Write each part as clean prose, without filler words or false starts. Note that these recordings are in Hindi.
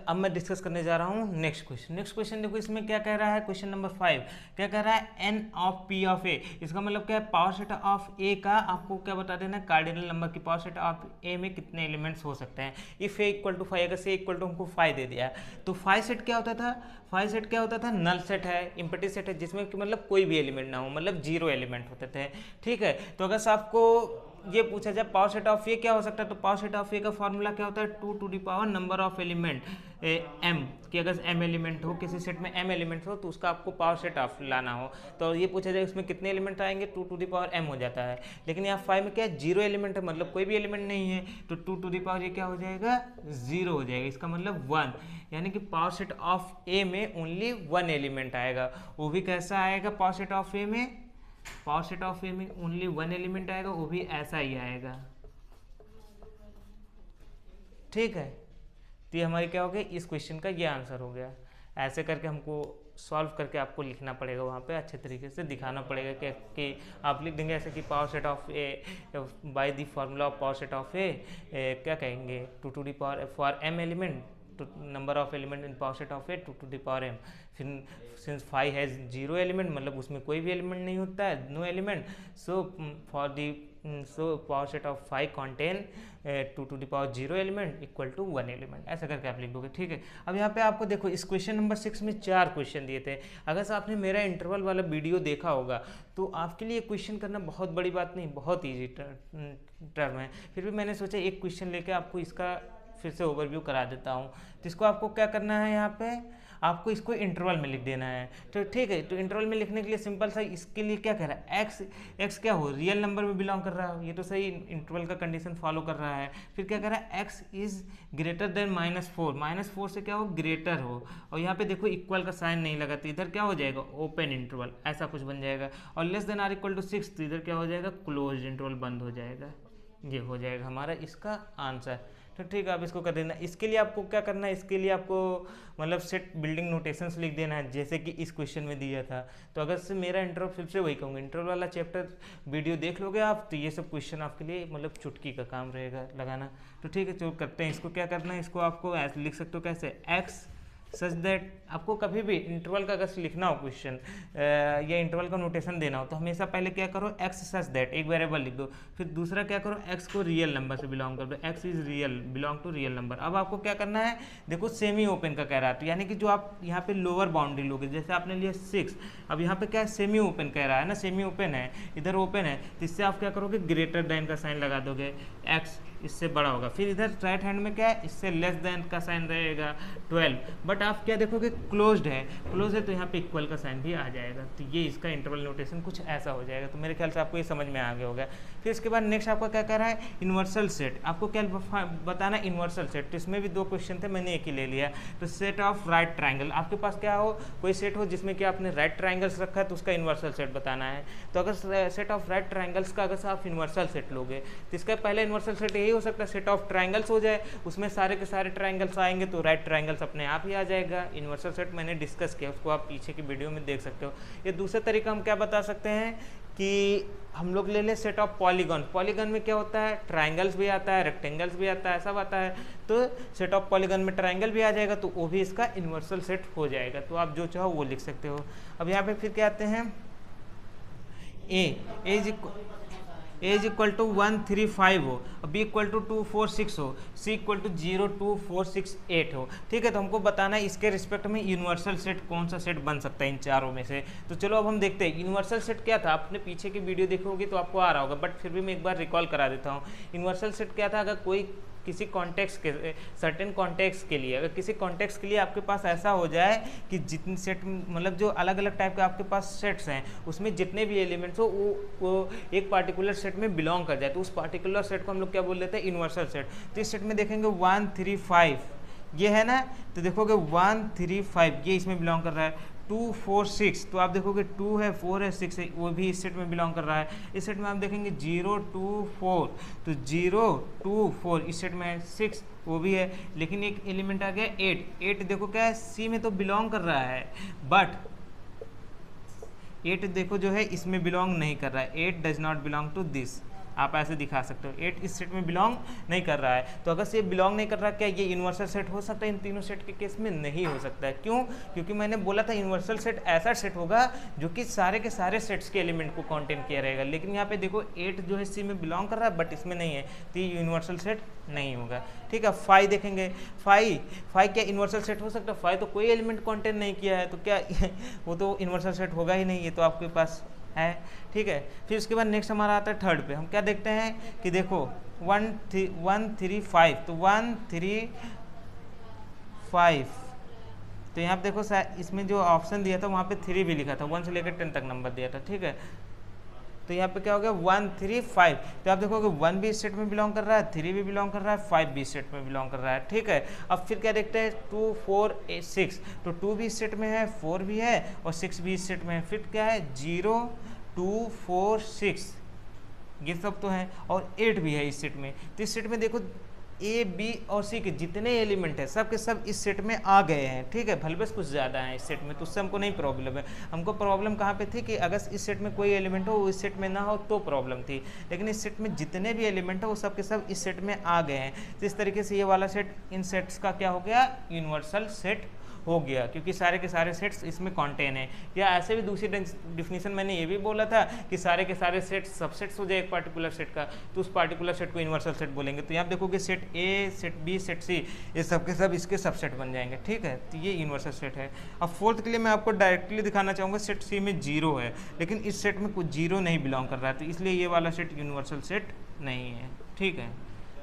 अब मैं डिस्कस करने जा रहा हूँ नेक्स्ट क्वेश्चन। नेक्स्ट क्वेश्चन देखो इसमें क्या कह रहा है, क्वेश्चन नंबर 5 क्या कह रहा है, एन ऑफ पी ऑफ ए। इसका मतलब क्या है, पावर सेट ऑफ ए का आपको क्या बता देना, कार्डिनल नंबर की पावर सेट ऑफ ए में कितने एलिमेंट्स हो सकते हैं। इफ ए इक्वल टू 5, अगर से इक्वल टू हमको 5 दे दिया तो 5 सेट क्या होता था, 5 सेट क्या होता था, नल सेट है, इम्पटी सेट है, जिसमें कि मतलब कोई भी एलिमेंट ना हो, मतलब 0 एलिमेंट होते थे। ठीक है, तो अगर आपको ये पूछा जाए पावर सेट ऑफ ए क्या हो सकता है, तो पावर सेट ऑफ ए का फॉर्मूला क्या होता है, 2 to the power number of element M, कि अगर एम एलिमेंट हो, किसी सेट में एम एलिमेंट हो तो उसका आपको पावर सेट ऑफ लाना हो, तो ये पूछा जाए उसमें कितने एलिमेंट आएंगे, 2 टू द पावर एम हो जाता है। लेकिन यहाँ 5 में क्या है, 0 एलिमेंट है, मतलब कोई भी एलिमेंट नहीं है, तो 2 टू द पावर ये क्या हो जाएगा, 0 हो जाएगा, इसका मतलब 1, यानी कि पावर सेट ऑफ ए में ओनली 1 एलिमेंट आएगा। वो भी कैसा आएगा, पावर सेट ऑफ ए में, पावर सेट ऑफ ए में ओनली 1 एलिमेंट आएगा, वो भी ऐसा ही आएगा। ठीक है, तो ये हमारी क्या हो गया, इस क्वेश्चन का ये आंसर हो गया। ऐसे करके हमको सॉल्व करके आपको लिखना पड़ेगा, वहाँ पे अच्छे तरीके से दिखाना पड़ेगा कि आप लिख देंगे ऐसे कि power set of A by the formula of power set of A क्या कहेंगे, 2 to the power for M element, number of element in power set of A 2 to the power M. फिर सिंस 5 हैज़ 0 एलिमेंट, मतलब उसमें कोई भी एलिमेंट नहीं होता है, no element, so for the power set of 5 contain 2 to the power 0 element equal to 1 element, ऐसा करके आप लिख दोगे। ठीक है, अब यहाँ पे आपको देखो इस क्वेश्चन नंबर 6 में 4 क्वेश्चन दिए थे। अगर से आपने मेरा इंटरवल वाला वीडियो देखा होगा तो आपके लिए क्वेश्चन करना बहुत बड़ी बात नहीं, बहुत ईजी टर्म है। फिर भी मैंने सोचा एक क्वेश्चन लेके आपको इसका फिर से ओवरव्यू करा देता हूँ। तो इसको आपको क्या करना है, यहाँ पे आपको इसको इंटरवल में लिख देना है। तो ठीक है, तो इंटरवल में लिखने के लिए सिंपल सा, इसके लिए क्या कह रहा है, एक्स क्या हो, रियल नंबर में बिलोंग कर रहा हो, ये तो सही इंटरवल का कंडीशन फॉलो कर रहा है। फिर क्या कह रहा है, एक्स इज ग्रेटर देन -4, -4 से क्या हो, ग्रेटर हो, और यहाँ पे देखो इक्वल का साइन नहीं लगा, तो इधर क्या हो जाएगा, ओपन इंटरवल, ऐसा कुछ बन जाएगा। और less than or equal to 6, तो इधर क्या हो जाएगा, क्लोज इंटरवल, बंद हो जाएगा। ये हो जाएगा हमारा इसका आंसर। तो ठीक है, आप इसको कर देना। इसके लिए आपको क्या करना है, इसके लिए आपको मतलब सेट बिल्डिंग नोटेशंस लिख देना है, जैसे कि इस क्वेश्चन में दिया था। तो अगर से मेरा इंटरवल, फिर से वही कहूँगा, इंटरवल वाला चैप्टर वीडियो देख लोगे आप, तो ये सब क्वेश्चन आपके लिए मतलब चुटकी का काम रहेगा लगाना। तो ठीक है, जो करते हैं, इसको क्या करना है, इसको आपको ऐसे लिख सकते हो, कैसे, एक्स सच दैट, आपको कभी भी इंटरवल का अगर लिखना हो क्वेश्चन या इंटरवल का नोटेशन देना हो, तो हमेशा पहले क्या करो, एक्स सच दैट एक वेरिएबल लिख दो, फिर दूसरा क्या करो, एक्स को रियल नंबर से बिलोंग कर दो, x is real, belong to real number. अब आपको क्या करना है, देखो सेमी ओपन का कह रहा है, तो यानी कि जो आप यहाँ पे लोअर बाउंड्री लोगे, जैसे आपने लिया 6, अब यहाँ पे क्या है, सेमी ओपन कह रहा है ना, सेमी ओपन है, इधर ओपन है, तो इससे आप क्या करोगे, ग्रेटर देन का साइन लगा दोगे, एक्स इससे बड़ा होगा। फिर इधर राइट हैंड में क्या है, इससे लेस देन का साइन रहेगा 12, बट आप क्या देखोगे, क्लोज्ड है, क्लोज है, तो यहाँ पे इक्वल का साइन भी आ जाएगा। तो ये इसका इंटरवल नोटेशन कुछ ऐसा हो जाएगा। तो मेरे ख्याल से आपको ये समझ में आ गया होगा। फिर इसके बाद नेक्स्ट आपका क्या कह रहा है, यूनिवर्सल सेट, आपको क्या बताना, यूनिवर्सल सेट। तो इसमें भी 2 क्वेश्चन थे, मैंने एक ही ले लिया। तो सेट ऑफ राइट ट्राइंगल, आपके पास क्या हो, कोई सेट हो जिसमें कि आपने राइट ट्राइंगल्स रखा है, तो उसका यूनिवर्सल सेट बताना है। तो अगर सेट ऑफ राइट ट्राइंगल्स का अगर आप यूनिवर्सल सेट लोगे, तो इसका पहला यूनिवर्सल सेट यही हो सकता है, सेट ऑफ ट्राइंगल्स हो जाए, उसमें सारे के सारे ट्राइंगल्स आएंगे, तो राइट ट्राइंगल्स अपने आप ही आ जाएगा। यूनिवर्सल सेट मैंने डिस्कस किया, उसको आप पीछे की वीडियो में देख सकते हो। ये दूसरा तरीका हम क्या बता सकते हैं कि हम लोग ले लें सेट ऑफ पॉलीगॉन। पॉलीगॉन में क्या होता है, ट्राइंगल्स भी आता है, रेक्टेंगल्स भी आता है, सब आता है। तो सेट ऑफ पॉलीगॉन में ट्राइंगल भी आ जाएगा, तो वो भी इसका यूनिवर्सल सेट हो जाएगा। तो आप जो चाहो वो लिख सकते हो। अब यहाँ पे फिर क्या आते हैं, ए इज इक्वल टू 1 3 5 हो, बी इक्वल टू 2 4 6 हो, सी इक्वल टू 0 2 4 6 8 हो। ठीक है, तो हमको बताना है इसके रिस्पेक्ट में यूनिवर्सल सेट कौन सा सेट बन सकता है इन चारों में से। तो चलो अब हम देखते हैं यूनिवर्सल सेट क्या था। आपने पीछे की वीडियो देखी होगी तो आपको आ रहा होगा, बट फिर भी मैं एक बार रिकॉल करा देता हूँ। यूनिवर्सल सेट क्या था, अगर कोई किसी कॉन्टेक्स्ट के सर्टेन कॉन्टेक्स्ट के लिए, अगर किसी कॉन्टेक्स्ट के लिए आपके पास ऐसा हो जाए कि जितने सेट मतलब जो अलग अलग टाइप के आपके पास सेट्स हैं, उसमें जितने भी एलिमेंट्स हो वो एक पार्टिकुलर सेट में बिलोंग कर जाए, तो उस पार्टिकुलर सेट को हम लोग क्या बोल देते हैं, यूनिवर्सल सेट। तो इस सेट में देखेंगे 1 3 5 ये है ना, तो देखोगे 1 3 5 ये इसमें बिलोंग कर रहा है। 2 4 6 तो आप देखोगे 2 है 4 है 6 है, वो भी इस सेट में बिलोंग कर रहा है। इस सेट में आप देखेंगे 0 2 4 तो 0 2 4 इस सेट में है, 6 वो भी है, लेकिन एक एलिमेंट आ गया 8 देखो क्या है, सी में तो बिलोंग कर रहा है, बट 8 देखो जो है इसमें बिलोंग नहीं कर रहा है, 8 does not belong to this. आप ऐसे दिखा सकते हो 8 इस सेट में बिलोंग नहीं कर रहा है। तो अगर से बिलोंग नहीं कर रहा, क्या ये यूनिवर्सल सेट हो सकता है? इन तीनों सेट के केस में नहीं हो सकता है। क्यों? क्योंकि मैंने बोला था यूनिवर्सल सेट ऐसा सेट होगा जो कि सारे के सारे सेट्स के एलिमेंट को कंटेन किया रहेगा। लेकिन यहाँ पे देखो 8 जो है सी में बिलोंग कर रहा है बट इसमें नहीं है, तो ये यूनिवर्सल सेट नहीं होगा। ठीक है, 5 देखेंगे। 5 क्या यूनिवर्सल सेट हो सकता है? 5 तो कोई एलिमेंट कंटेन नहीं किया है, तो क्या वो तो यूनिवर्सल सेट होगा ही नहीं। ये तो आपके पास है। ठीक है, फिर उसके बाद नेक्स्ट हमारा आता है थर्ड पे। हम क्या देखते हैं कि देखो 1 3 5, तो 1 3 5, तो यहाँ पे देखो इसमें जो ऑप्शन दिया था वहाँ पे 3 भी लिखा था, 1 से लेकर 10 तक नंबर दिया था। ठीक है, तो यहाँ पे क्या हो गया 1 3 5, तो आप देखोगे 1 भी इस सेट में बिलोंग कर रहा है, 3 भी बिलोंग कर रहा है, 5 भी इस सेट में बिलोंग कर रहा है। ठीक है, अब फिर क्या देखते हैं 2 4 6, तो 2 भी इस सेट में है, 4 भी है और 6 भी इस सेट में है। फिर क्या है 0 2 4 6, ये सब तो है, और 8 भी है इस सेट में। तो इस सेट में देखो ए बी और सी के जितने एलिमेंट है सब के सब इस सेट में आ गए हैं। ठीक है, भले बस कुछ ज़्यादा है इस सेट में, तो उससे हमको नहीं प्रॉब्लम है। हमको प्रॉब्लम कहाँ पे थी कि अगर इस सेट में कोई एलिमेंट हो वो इस सेट में ना हो तो प्रॉब्लम थी, लेकिन इस सेट में जितने भी एलिमेंट है वो सब के सब इस सेट में आ गए हैं। तो इस तरीके से ये वाला सेट इन सेट्स का क्या हो गया, यूनिवर्सल सेट हो गया, क्योंकि सारे के सारे सेट्स इसमें कंटेन है। या ऐसे भी दूसरी डिफिनीशन मैंने ये भी बोला था कि सारे के सारे सेट्स सबसेट्स हो जाए एक पार्टिकुलर सेट का, तो उस पार्टिकुलर सेट को यूनिवर्सल सेट बोलेंगे। तो यहाँ देखोगे set A, set B, set C, ये सब के सब इसके सबसेट बन जाएंगे। ठीक है, तो ये यूनिवर्सल सेट है। अब फोर्थ के लिए मैं आपको डायरेक्टली दिखाना चाहूँगा, सेट सी में 0 है, लेकिन इस सेट में कुछ 0 नहीं बिलोंग कर रहा है, तो इसलिए ये वाला सेट यूनिवर्सल सेट नहीं है। ठीक है,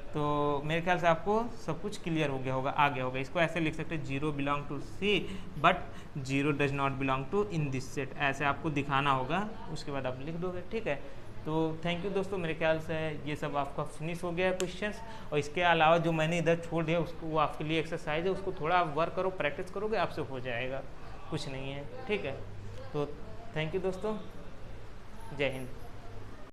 तो मेरे ख्याल से आपको सब कुछ क्लियर हो गया होगा, आ गया होगा। इसको ऐसे लिख सकते हैं 0 belong to C but 0 does not belong to in this set, ऐसे आपको दिखाना होगा, उसके बाद आप लिख दोगे। ठीक है, तो थैंक यू दोस्तों, मेरे ख्याल से ये सब आपका फिनिश हो गया है क्वेश्चंस। और इसके अलावा जो मैंने इधर छोड़ दिया उसको, वो आपके लिए एक्सरसाइज है, उसको थोड़ा आप वर्क करो, प्रैक्टिस करोगे, आपसे हो जाएगा, कुछ नहीं है। ठीक है, तो थैंक यू दोस्तों, जय हिंद।